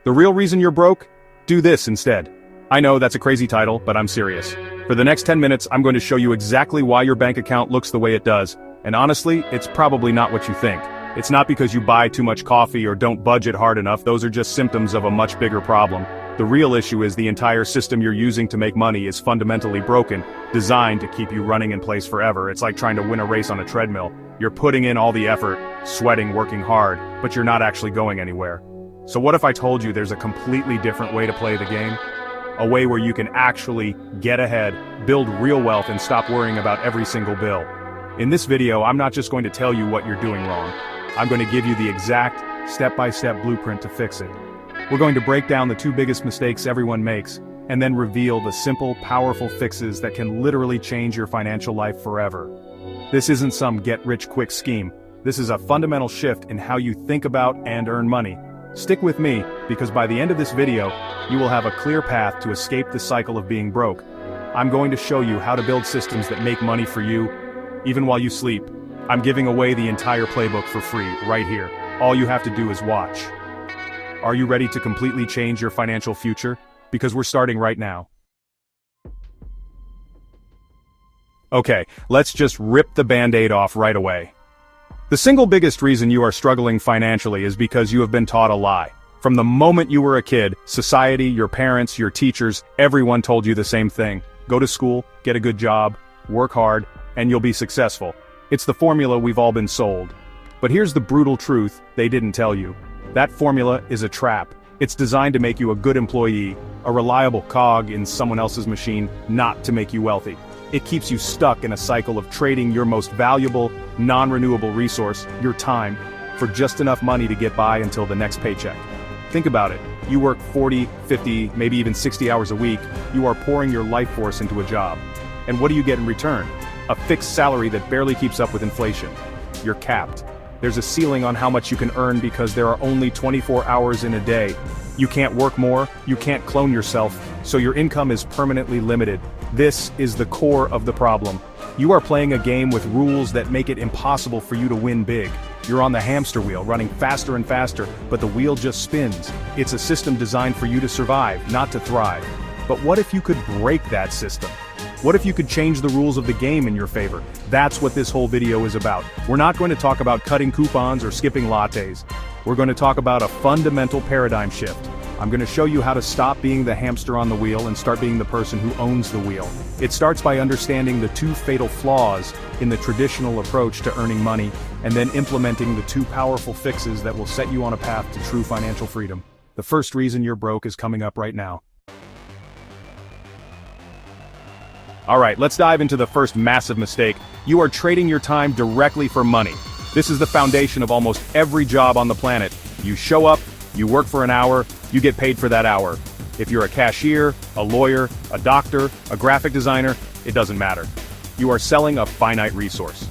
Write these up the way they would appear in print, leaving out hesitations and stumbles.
The real reason you're broke? Do this instead. I know that's a crazy title, but I'm serious. For the next 10 minutes, I'm going to show you exactly why your bank account looks the way it does, and honestly, it's probably not what you think. It's not because you buy too much coffee or don't budget hard enough, those are just symptoms of a much bigger problem. The real issue is the entire system you're using to make money is fundamentally broken, designed to keep you running in place forever. It's like trying to win a race on a treadmill. You're putting in all the effort, sweating, working hard, but you're not actually going anywhere. So what if I told you there's a completely different way to play the game? A way where you can actually get ahead, build real wealth, and stop worrying about every single bill. In this video, I'm not just going to tell you what you're doing wrong. I'm going to give you the exact, step-by-step blueprint to fix it. We're going to break down the 2 biggest mistakes everyone makes, and then reveal the simple, powerful fixes that can literally change your financial life forever. This isn't some get-rich-quick scheme. This is a fundamental shift in how you think about and earn money. Stick with me, because by the end of this video, you will have a clear path to escape the cycle of being broke. I'm going to show you how to build systems that make money for you, even while you sleep. I'm giving away the entire playbook for free, right here. All you have to do is watch. Are you ready to completely change your financial future? Because we're starting right now. Okay, let's just rip the band-aid off right away. The single biggest reason you are struggling financially is because you have been taught a lie. From the moment you were a kid, society, your parents, your teachers, everyone told you the same thing. Go to school, get a good job, work hard, and you'll be successful. It's the formula we've all been sold. But here's the brutal truth they didn't tell you. That formula is a trap. It's designed to make you a good employee, a reliable cog in someone else's machine, not to make you wealthy. It keeps you stuck in a cycle of trading your most valuable, non-renewable resource, your time, for just enough money to get by until the next paycheck. Think about it. You work 40, 50, maybe even 60 hours a week. You are pouring your life force into a job. And what do you get in return? A fixed salary that barely keeps up with inflation. You're capped. There's a ceiling on how much you can earn because there are only 24 hours in a day. You can't work more, you can't clone yourself, so your income is permanently limited. This is the core of the problem. You are playing a game with rules that make it impossible for you to win big. You're on the hamster wheel, running faster and faster, but the wheel just spins. It's a system designed for you to survive, not to thrive. But what if you could break that system? What if you could change the rules of the game in your favor? That's what this whole video is about. We're not going to talk about cutting coupons or skipping lattes. We're going to talk about a fundamental paradigm shift. I'm going to show you how to stop being the hamster on the wheel and start being the person who owns the wheel. It starts by understanding the 2 fatal flaws in the traditional approach to earning money, and then implementing the 2 powerful fixes that will set you on a path to true financial freedom. The first reason you're broke is coming up right now. Alright, let's dive into the first massive mistake. You are trading your time directly for money. This is the foundation of almost every job on the planet. You show up, you work for an hour, you get paid for that hour. If you're a cashier, a lawyer, a doctor, a graphic designer, it doesn't matter. You are selling a finite resource.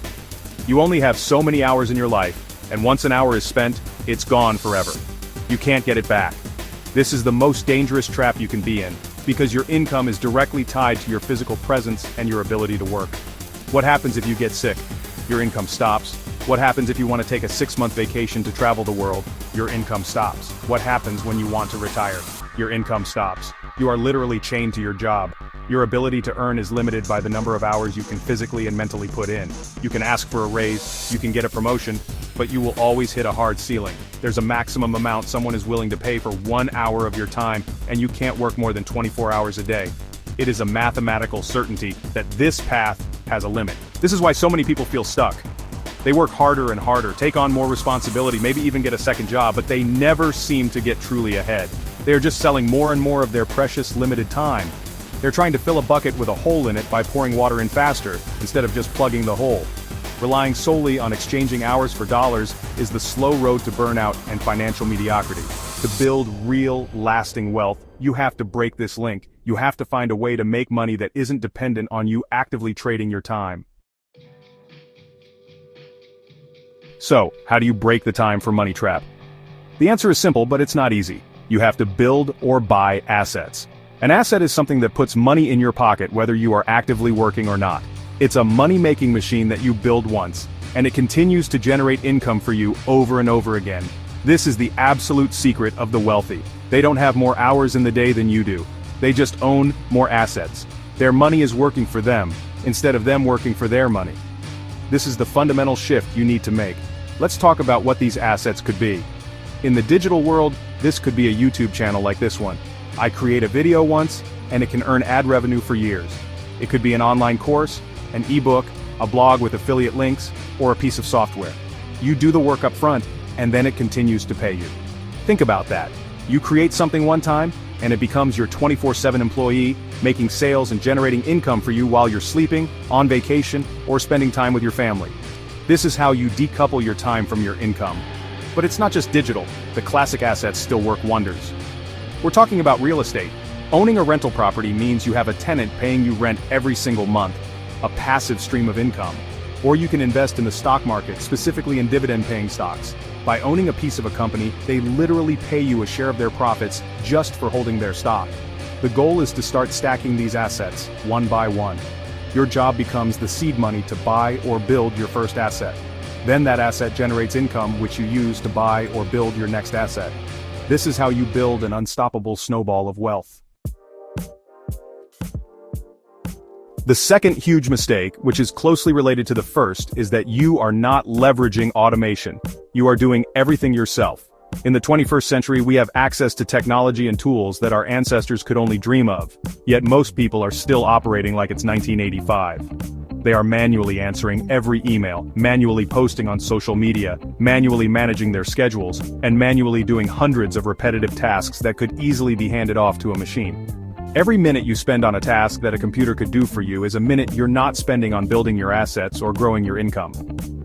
You only have so many hours in your life, and once an hour is spent, it's gone forever. You can't get it back. This is the most dangerous trap you can be in, because your income is directly tied to your physical presence and your ability to work. What happens if you get sick? Your income stops. What happens if you want to take a 6-month vacation to travel the world? Your income stops. What happens when you want to retire? Your income stops. You are literally chained to your job. Your ability to earn is limited by the number of hours you can physically and mentally put in. You can ask for a raise, you can get a promotion, but you will always hit a hard ceiling. There's a maximum amount someone is willing to pay for 1 hour of your time, and you can't work more than 24 hours a day. It is a mathematical certainty that this path has a limit. This is why so many people feel stuck. They work harder and harder, take on more responsibility, maybe even get a second job, but they never seem to get truly ahead. They are just selling more and more of their precious limited time. They're trying to fill a bucket with a hole in it by pouring water in faster, instead of just plugging the hole. Relying solely on exchanging hours for dollars is the slow road to burnout and financial mediocrity. To build real, lasting wealth, you have to break this link. You have to find a way to make money that isn't dependent on you actively trading your time. So, how do you break the time for money trap? The answer is simple, but it's not easy. You have to build or buy assets. An asset is something that puts money in your pocket whether you are actively working or not. It's a money-making machine that you build once, and it continues to generate income for you over and over again. This is the absolute secret of the wealthy. They don't have more hours in the day than you do. They just own more assets. Their money is working for them, instead of them working for their money. This is the fundamental shift you need to make. Let's talk about what these assets could be. In the digital world, this could be a YouTube channel like this one. I create a video once, and it can earn ad revenue for years. It could be an online course, an ebook, a blog with affiliate links, or a piece of software. You do the work up front, and then it continues to pay you. Think about that. You create something one time, and it becomes your 24/7 employee, making sales and generating income for you while you're sleeping, on vacation, or spending time with your family. This is how you decouple your time from your income. But it's not just digital, the classic assets still work wonders. We're talking about real estate. Owning a rental property means you have a tenant paying you rent every single month, a passive stream of income. Or you can invest in the stock market, specifically in dividend-paying stocks. By owning a piece of a company, they literally pay you a share of their profits just for holding their stock. The goal is to start stacking these assets, one by one. Your job becomes the seed money to buy or build your first asset. Then that asset generates income which you use to buy or build your next asset. This is how you build an unstoppable snowball of wealth. The second huge mistake, which is closely related to the first, is that you are not leveraging automation. You are doing everything yourself. In the 21st century, we have access to technology and tools that our ancestors could only dream of, yet most people are still operating like it's 1985. They are manually answering every email, manually posting on social media, manually managing their schedules, and manually doing hundreds of repetitive tasks that could easily be handed off to a machine. Every minute you spend on a task that a computer could do for you is a minute you're not spending on building your assets or growing your income.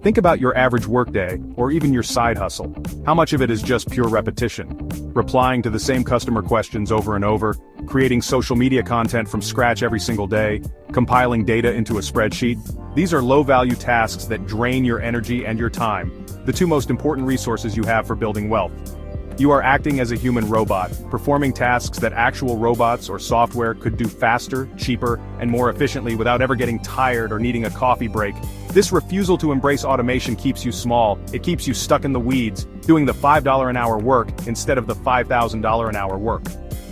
Think about your average workday, or even your side hustle. How much of it is just pure repetition? Replying to the same customer questions over and over, creating social media content from scratch every single day, compiling data into a spreadsheet? These are low-value tasks that drain your energy and your time, the two most important resources you have for building wealth. You are acting as a human robot, performing tasks that actual robots or software could do faster, cheaper, and more efficiently without ever getting tired or needing a coffee break. This refusal to embrace automation keeps you small. It keeps you stuck in the weeds, doing the $5 an hour work instead of the $5,000 an hour work.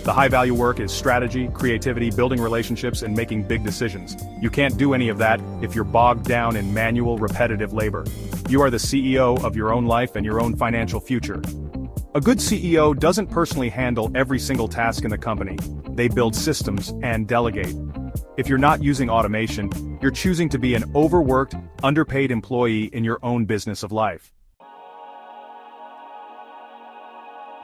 The high-value work is strategy, creativity, building relationships, and making big decisions. You can't do any of that if you're bogged down in manual, repetitive labor. You are the CEO of your own life and your own financial future. A good CEO doesn't personally handle every single task in the company. They build systems and delegate. If you're not using automation, you're choosing to be an overworked, underpaid employee in your own business of life.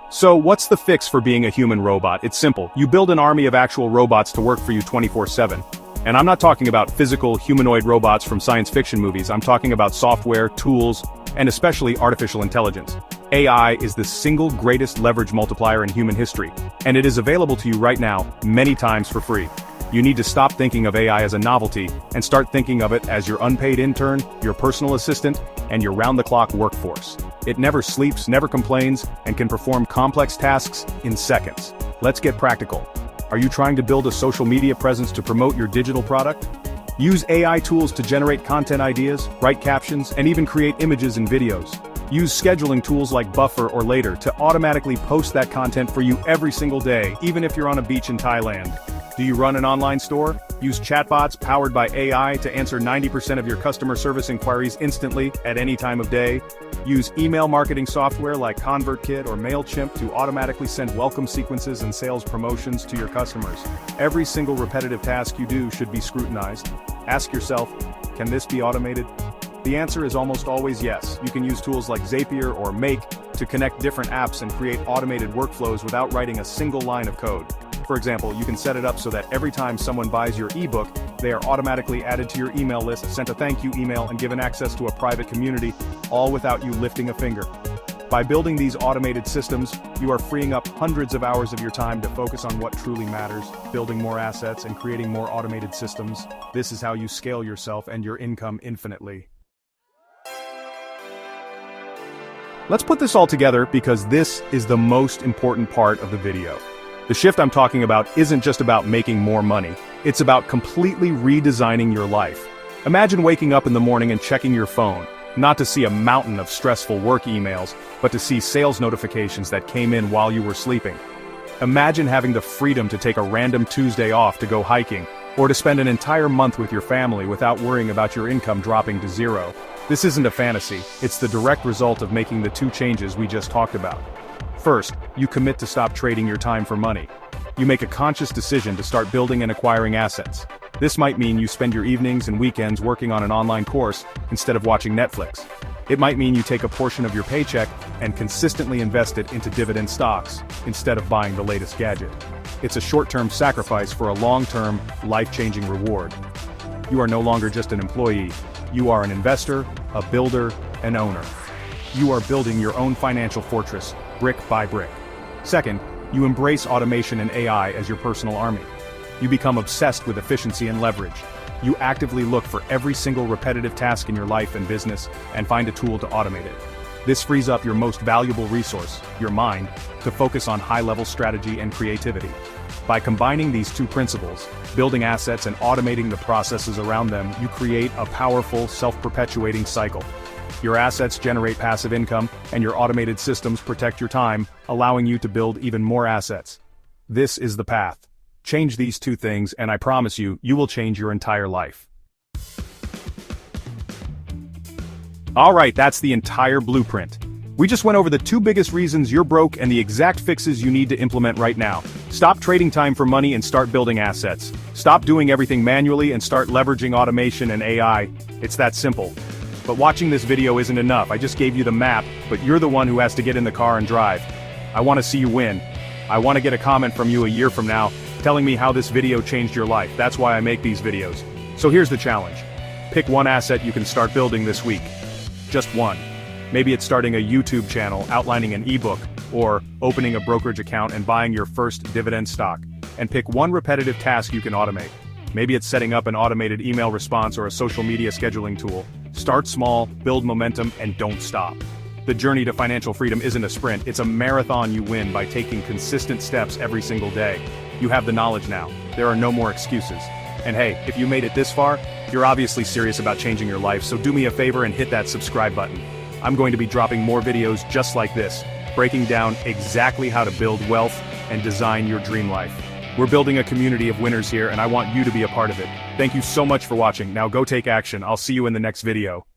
So what's the fix for being a human robot? It's simple. You build an army of actual robots to work for you 24/7. And I'm not talking about physical humanoid robots from science fiction movies. I'm talking about software, tools, and especially artificial intelligence. AI is the single greatest leverage multiplier in human history, and it is available to you right now, many times for free. You need to stop thinking of AI as a novelty, and start thinking of it as your unpaid intern, your personal assistant, and your round-the-clock workforce. It never sleeps, never complains, and can perform complex tasks in seconds. Let's get practical. Are you trying to build a social media presence to promote your digital product? Use AI tools to generate content ideas, write captions, and even create images and videos. Use scheduling tools like Buffer or Later to automatically post that content for you every single day, even if you're on a beach in Thailand. Do you run an online store? Use chatbots powered by AI to answer 90% of your customer service inquiries instantly, at any time of day. Use email marketing software like ConvertKit or MailChimp to automatically send welcome sequences and sales promotions to your customers. Every single repetitive task you do should be scrutinized. Ask yourself, can this be automated? The answer is almost always yes. You can use tools like Zapier or Make to connect different apps and create automated workflows without writing a single line of code. For example, you can set it up so that every time someone buys your ebook, they are automatically added to your email list, sent a thank you email, and given access to a private community, all without you lifting a finger. By building these automated systems, you are freeing up hundreds of hours of your time to focus on what truly matters, building more assets and creating more automated systems. This is how you scale yourself and your income infinitely. Let's put this all together because this is the most important part of the video. The shift I'm talking about isn't just about making more money. It's about completely redesigning your life. Imagine waking up in the morning and checking your phone, not to see a mountain of stressful work emails, but to see sales notifications that came in while you were sleeping. Imagine having the freedom to take a random Tuesday off to go hiking, or to spend an entire month with your family without worrying about your income dropping to zero. This isn't a fantasy, it's the direct result of making the two changes we just talked about. First, you commit to stop trading your time for money. You make a conscious decision to start building and acquiring assets. This might mean you spend your evenings and weekends working on an online course instead of watching Netflix. It might mean you take a portion of your paycheck and consistently invest it into dividend stocks instead of buying the latest gadget. It's a short-term sacrifice for a long-term, life-changing reward. You are no longer just an employee. You are an investor, a builder, an owner. You are building your own financial fortress, brick by brick. Second, you embrace automation and AI as your personal army. You become obsessed with efficiency and leverage. You actively look for every single repetitive task in your life and business and find a tool to automate it. This frees up your most valuable resource, your mind, to focus on high-level strategy and creativity. By combining these two principles, building assets and automating the processes around them, you create a powerful, self-perpetuating cycle. Your assets generate passive income, and your automated systems protect your time, allowing you to build even more assets. This is the path. Change these two things, and I promise you, you will change your entire life. Alright, that's the entire blueprint. We just went over the two biggest reasons you're broke and the exact fixes you need to implement right now. Stop trading time for money and start building assets. Stop doing everything manually and start leveraging automation and AI. It's that simple. But watching this video isn't enough. I just gave you the map, but you're the one who has to get in the car and drive. I want to see you win. I want to get a comment from you a year from now, telling me how this video changed your life. That's why I make these videos. So here's the challenge. Pick one asset you can start building this week. Just one. Maybe it's starting a YouTube channel, outlining an ebook, or opening a brokerage account and buying your first dividend stock. And pick one repetitive task you can automate. Maybe it's setting up an automated email response or a social media scheduling tool. Start small, build momentum, and don't stop. The journey to financial freedom isn't a sprint, it's a marathon you win by taking consistent steps every single day. You have the knowledge now. There are no more excuses. And hey, if you made it this far, you're obviously serious about changing your life, so do me a favor and hit that subscribe button. I'm going to be dropping more videos just like this, breaking down exactly how to build wealth and design your dream life. We're building a community of winners here, and I want you to be a part of it. Thank you so much for watching. Now go take action. I'll see you in the next video.